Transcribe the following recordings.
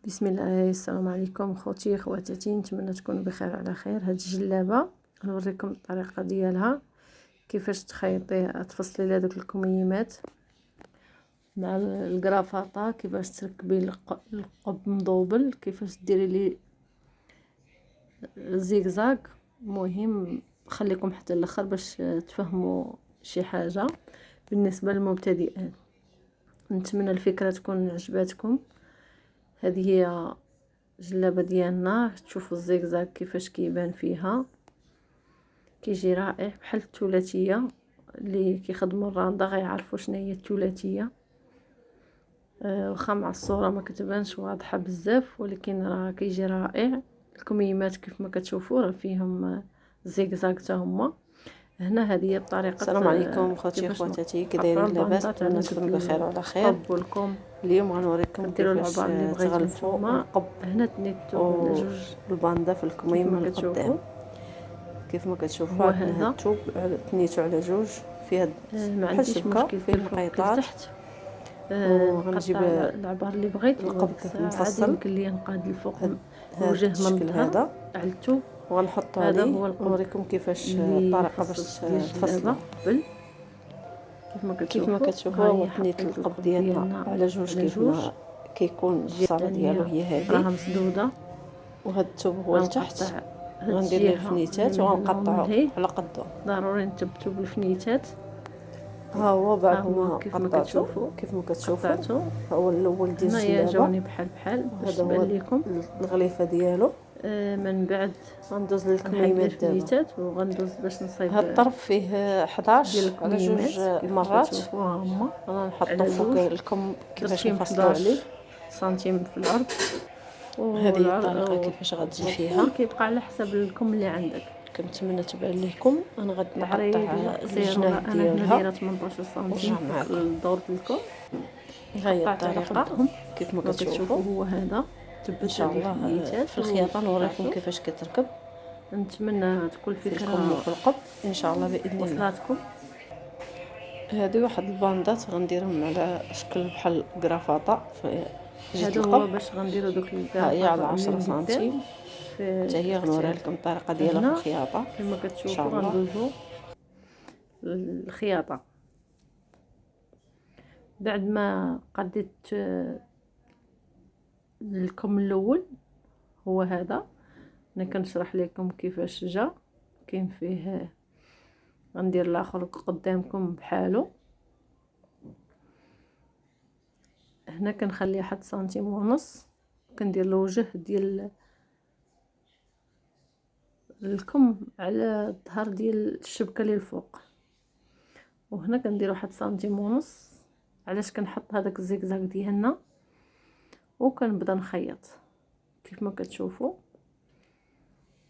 بسم الله. السلام عليكم خوتي خواتاتي، نتمنى تكونوا بخير على خير. هاد الجلابه نوريكم الطريقه ديالها، كيفاش تفصلي لها دوك الكميمات مع الكرافطه، كيفاش تركبي القب مضوبل، كيفاش ديري لي زيغزاغ. مهم خليكم حتى الاخر باش تفهموا شي حاجه بالنسبه للمبتدئات. نتمنى الفكره تكون عجباتكم. هذه هي الجلابه ديالنا، تشوفوا الزيغزاغ كيفاش كيبان فيها، كيجي رائع بحال الثلاثيه. اللي كيخدموا الرانده غيعرفوا شنو هي الثلاثيه. واخا مع الصوره ما كتبانش واضحه بزاف، ولكن راه كيجي رائع. الكميمات كيف ما كتشوفوا راه فيهم زيغزاغ حتى هما. هنا هذه هي الطريقه. السلام عليكم خوتي خواتاتي، كي دايرين لاباس؟ نتمنى تكونوا بخير وعلى خير. لكم اليوم غنوريكم كيفاش تغلفوا القب. هنا تنيتو على جوج الباندا في الكميمه القدام. كيف ما كتشوفوا عندنا الثوب تنيتو على جوج، فيها بحال الشبكه فيه القيطات تحت. وغنجيب العبار اللي بغيت القب مفصل. يمكن لي نقاد الفوق الوجه من هذا على الثوب. وغنحطو عليه. نوريكم كيفاش الطريقه باش تفصلوا. كيف ما كتشوفوا هو تنيت القب ديالنا على جوج، كيف ما كيكون البصله ديالو هي هذه راها مسدوده. وهاد الثوب هو لتحت. غندير ليه الفنيتات وغنقطعو على قدو. ضروري نثبتو بالفنيتات. ها هو بعد ما كيف ما كتشوفوا ها هو الاول ديال الجلابه. جاوني بحال باش تبان لكم الغليفه ديالو. من بعد غندوز للكميمات دابا، وغندوز باش نصايب. هاد الطرف فيه 11 على جوج مرات. انا نحطو فوق الكم كيفاش نفصلوا عليه سنتيم في العرض. وهذه الطريقه كيفاش غتجي فيها. كيبقى على حسب الكم اللي عندك. كنتمنى تبان لكم. انا غنقطع الجناب ديالها. دايره 18 سنتيم الدور الكم. ها هي الطريقه كيف ما كتشوفوا. هو هذا ان شاء الله في الخياطه نوريكم كيفاش كتركب. نتمنى تكون الفكره في القب ان شاء الله باذن الله وصلاتكم. هذه واحد الباندات غنديرهم على شكل بحال كرافطه في هذا هو باش غنديروا دوك ها هي على 10 سنتيم. حتى هي غنوريها لكم الطريقه ديالها في الخياطه. كما كتشوفوا غندوزو الخياطه. بعد ما قديت الكم الاول هو هذا، انا كنشرح لكم كيفاش جا. كاين فيه غندير الاخر قدامكم بحالو. هنا كنخلي 1 سنتيم ونص، كندير الوجه ديال الكم على الظهر ديال الشبكه اللي الفوق. وهنا كندير 1 سنتيم ونص. علاش كنحط هذاك الزيغزاغ ديالنا؟ وكنبدا نخيط كيف ما كتشوفوا.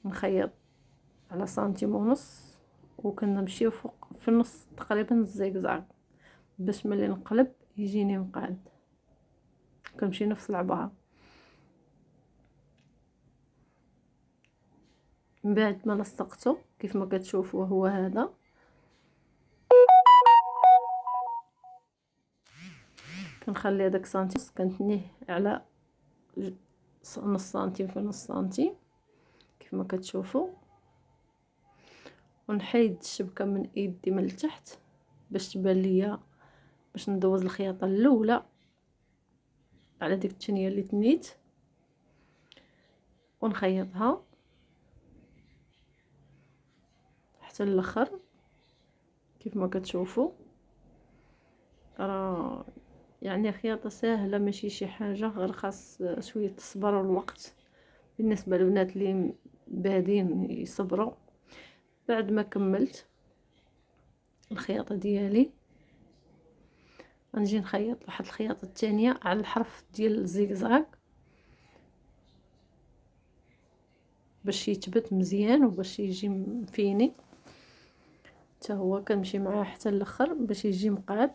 نخيط على سنتيم ونص وكنمشي فوق في النص تقريبا الزيغزاغ، باش ملي نقلب يجيني مقاد. كنمشي نفس العباره. من بعد ما لصقته كيف ما كتشوفوا هو هذا. كنخلي هذاك سنتيم كنتنيه على نص سنتيم في نص سنتيم كيف ما كتشوفوا. ونحيد الشبكه من ايدي من التحت باش تبان ليا، باش ندوز الخياطه الاولى على ديك الثانيه اللي تنيت ونخيطها حتى الاخر. كيف ما كتشوفوا راه يعني خياطه سهله، ماشي شي حاجه، غير خاص شويه الصبر والوقت بالنسبه للبنات اللي بادين يصبروا. بعد ما كملت الخياطه ديالي غنجي نخيط واحد الخياطه الثانيه على الحرف ديال الزيغزاغ باش يثبت مزيان وباش يجي مفيني حتى هو. كنمشي معاه حتى الاخر باش يجي مقاد.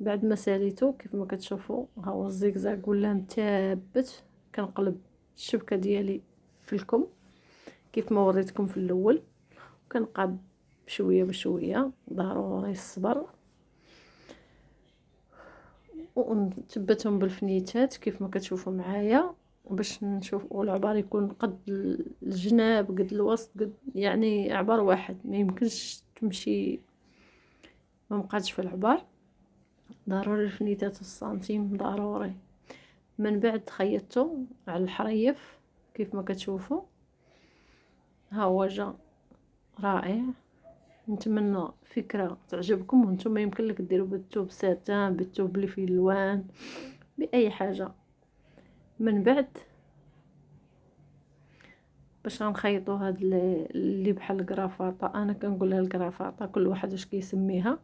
بعد ما ساليته كيف ما كتشوفوا ها هو الزيغزاغ ولا مثبت. كنقلب الشبكه ديالي في الكم كيف ما وريتكم في الاول، وكنقاد بشويه بشويه. ضروري الصبر. ونثبتهم بالفنيتات كيف ما كتشوفوا معايا، باش نشوف العبار يكون قد الجناب قد الوسط قد يعني عبار واحد، ما يمكنش تمشي ما مقادش في العبار. ضروري الفنيتات السنتيم ضروري. من بعد خيطته على الحريف كيف ما كتشوفوا، ها هو جا رائع. نتمنى فكرة تعجبكم، وانتم يمكن لك ديروا بالثوب ساتان، بالثوب اللي فيه الوان، باي حاجه. من بعد باش غنخيطوا هاد اللي بحال الكرافاطه، انا كنقولها الكرافاطه، كل واحد واش كيسميها.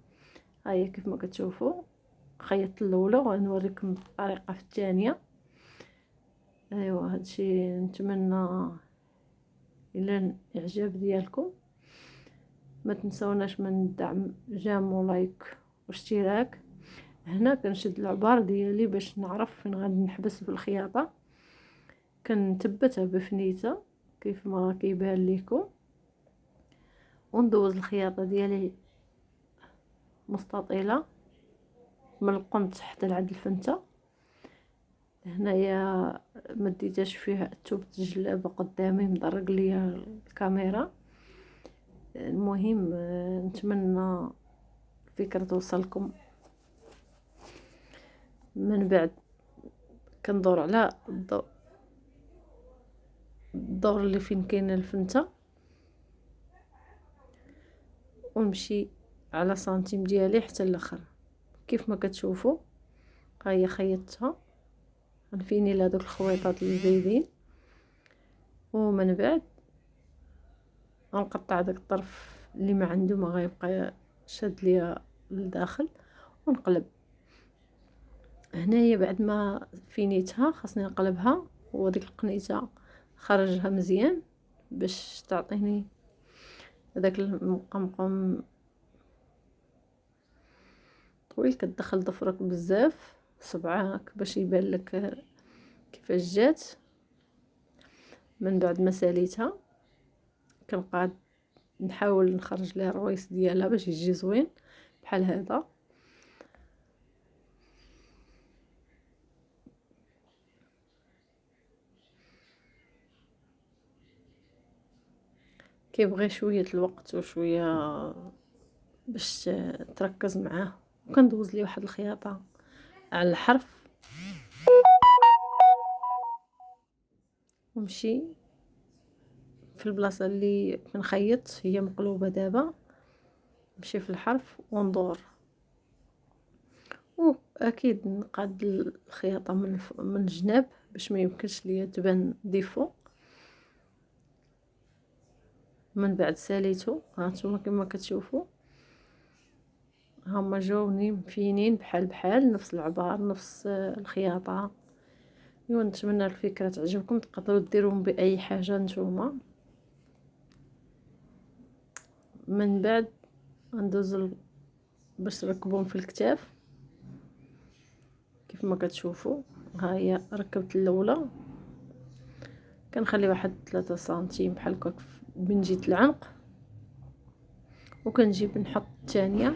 ها هي كيف ما كتشوفوا خيطت الاولى، وغنوريكم الطريقه في الثانيه. ايوا هادشي، نتمنى الى الاعجاب ديالكم. ما تنسوناش من الدعم، جيم ولايك واشتراك. هنا كنشد العبار ديالي باش نعرف فين غادي نحبس بالخياطه، كنثبتها بفنيته كيف ما كيبان لكم، وندوز الخياطه ديالي مستطيله من القنت حتى لعند الفنته. هنايا مديتاش فيها الثوب الجلابه قدامي مدرق ليا الكاميرا. المهم نتمنى الفكره توصلكم. من بعد كندور على الدور اللي فين كاينه الفنته، ونمشي على سنتيم ديالي حتى الاخر كيف ما كتشوفوا. ها هي خيطتها، غنفيني لهادوك الخويطات اللي زايدين، ومن بعد غنقطع داك الطرف اللي ما عنده ما غيبقى شاد ليا للداخل ونقلب. هنايا بعد ما فينيتها خاصني نقلبها، وديك القنيته خرجها مزيان باش تعطيني هذاك المقمقم طويل. كتدخل ضفرك بزاف صبعاك باش يبان لك كيفاش جات. من بعد ما ساليتها كنقعد نحاول نخرج ليها الرويس ديالها باش يجي زوين بحال هذا. كيبغي شويه الوقت وشويه باش تركز معاه. وكندوز ليه واحد الخياطه على الحرف، ونمشي في البلاصه اللي كنخيط هي مقلوبه دابا، نمشي في الحرف وندور، واكيد نقاد الخياطه من الجناب باش ما يمكنش ليا تبان ديفو. من بعد ساليتو، هانتوما كما كتشوفوا هما جاوني مفينين بحال نفس العبار نفس الخياطه. ايوا نتمنى الفكره تعجبكم، تقدروا ديروهم باي حاجه نتوما. من بعد ندوز باش نركبهم في الكتاف كيف ما كتشوفوا. ها هي ركبت الاولى، كنخلي واحد 3 سنتيم بحال هكا من جهه العنق، وكنجيب نحط الثانيه.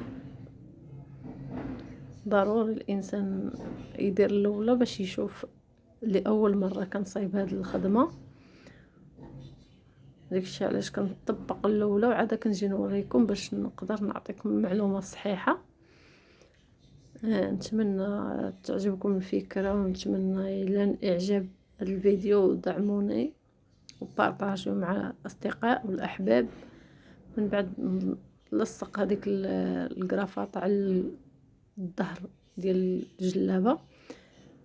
ضروري الانسان يدير الاولى باش يشوف لاول مره كنصايب هذه الخدمه. داكشي علاش كنطبق الاولى وعاد كنجي نوريكم باش نقدر نعطيكم المعلومه الصحيحه. نتمنى تعجبكم الفكره، ونتمنى الى الاعجاب هذا الفيديو، دعموني وبارطاجيو مع الاصدقاء والاحباب. من بعد نلصق هذيك الكرافاط على الظهر ديال الجلابه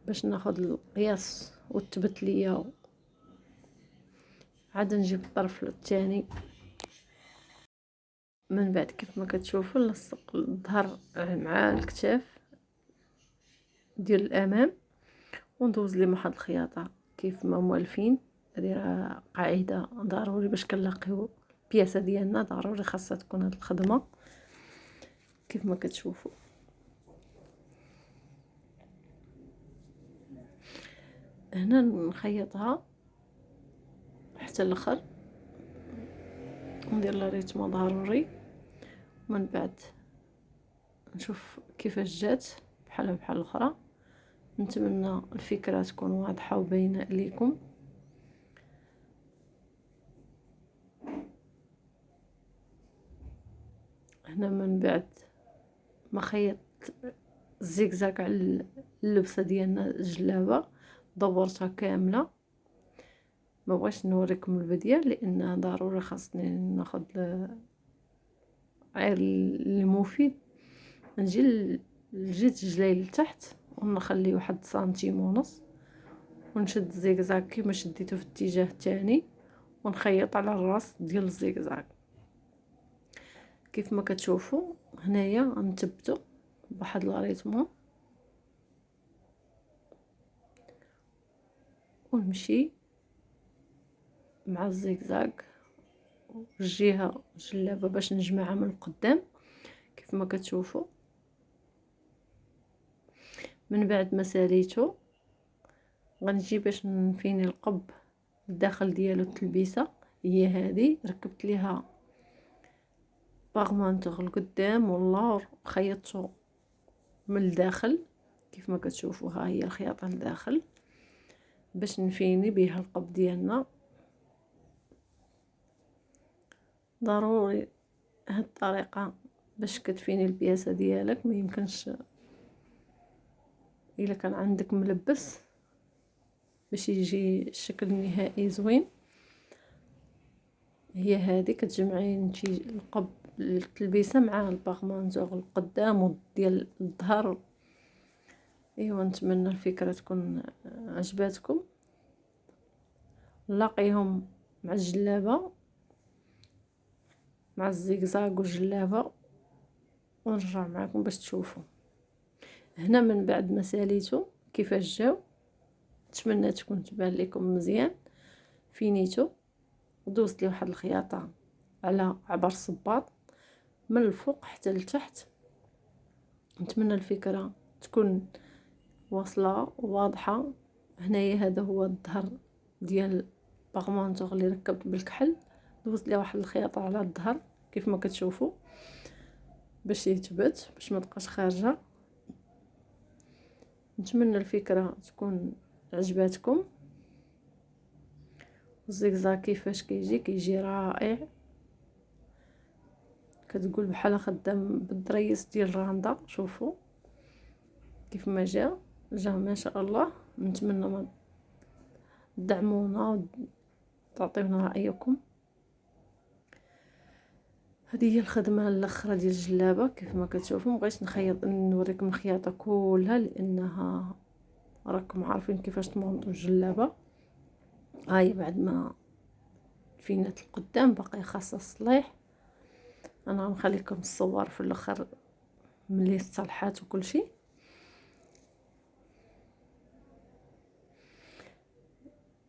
باش ناخذ القياس وتثبت ليا. عاد نجيب الطرف الثاني. من بعد كيف ما كتشوفوا نلصق الظهر مع الكتاف ديال الامام، وندوز لي واحد الخياطه كيف ما موالفين. هذه راه قاعده ضروري باش كنلاقيو البياسه ديالنا، ضروري خاصها تكون هاد الخدمه كيف ما كتشوفوا. هنا نخيطها حتى الاخر، ندير لها ريتم ضروري. من بعد نشوف كيفاش جات بحال الاخرى. نتمنى الفكرة تكون واضحة وبينة ليكم. هنا من بعد ما خيط الزيكزاك على اللبسه ديالنا الجلابه دورتها كامله. ما بغيتش نوريكم البديه لان ضروري خاصني ناخذ غير اللي مفيد. نجي لجيت رجلي لتحت ونخلي واحد سنتيم ونص ونشد الزيكزاك كيما شديته في الاتجاه الثاني ونخيط على الراس ديال الزيكزاك. كيف ما كتشوفوا هنايا غنثبتو بواحد الريتم ونمشي مع الزيكزاك الجهه الجلابه باش نجمعها من القدام كيف ما كتشوفوا. من بعد ما ساليته غنجي باش نفيني القب الداخل ديالو التلبيسه هي هذه. ركبت ليها باغمانتوغ القدام واللور خيطته من الداخل كيف ما كتشوفوا. ها هي الخياطه لداخل باش نفيني بها القب ديالنا. ضروري هاد الطريقه باش كتفيني البياسه ديالك. ما يمكنش الا كان عندك ملبس باش يجي الشكل النهائي زوين. هي هذه كتجمعي نتي القب التلبيسه مع الباغمانتوغ القدام وديال الظهر. ايوا نتمنى الفكره تكون عجباتكم. نلاقيهم مع الجلابه مع الزيكزاك والجلابه ونرجع معكم باش تشوفوا. هنا من بعد ما ساليتو كيفاش جاو نتمنى تكون تبان لكم مزيان. فينيتو ودوزت لي واحد الخياطه على عبر الصباط من الفوق حتى لتحت. نتمنى الفكره تكون واصله واضحه. هنايا هذا هو الظهر ديال باغمانتوغ اللي ركبت بالكحل. دوزت ليه واحد الخياطه على الظهر كيف ما كتشوفوا باش يثبت باش ما تبقاش خارجه. نتمنى الفكره تكون عجباتكم. الزيكزاك كيفاش كيجي رائع. كتقول بحال خدام بالضريس ديال الراندا. شوفوا كيف ما جا ما شاء الله. نتمنى ما تدعمونا وتعطيونا رايكم. هذه هي الخدمه الاخرى ديال الجلابه كيف ما كتشوفوا. مبغيتش نوريكم الخياطه كلها لانها راكم عارفين كيفاش تمونطوا الجلابه. هاي بعد ما فينات القدام باقي خاصه الصليح. انا غنخليكم الصور في الاخر ملي اصطلحات وكل شيء.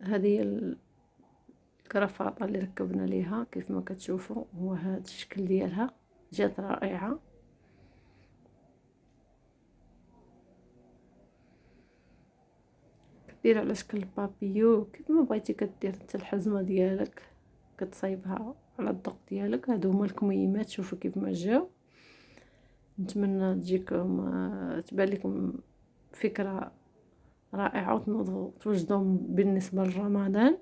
هذه الكرافطه اللي ركبنا ليها كيف ما كتشوفوا هو هذا الشكل ديالها. جات رائعه. كدير على شكل بابيو كيف ما بغيتي كدير حتى الحزمه ديالك كتصايبها على الذوق ديالك. هادو هما الكميمات. شوفوا كيف ما جاو. نتمنى تجيكم تبان لكم فكره رائعه وتنوضوا توجدوا بالنسبه لرمضان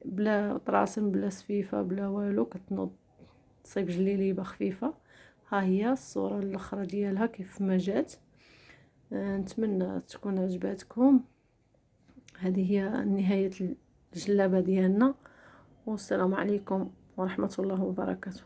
بلا طراسم بلا سفيفه بلا والو. كتنوض تصيب جليليبه خفيفه. ها هي الصوره الاخرى ديالها كيف ما جات. نتمنى تكون عجباتكم. هذه هي نهايه الجلابه ديالنا والسلام عليكم ورحمه الله وبركاته.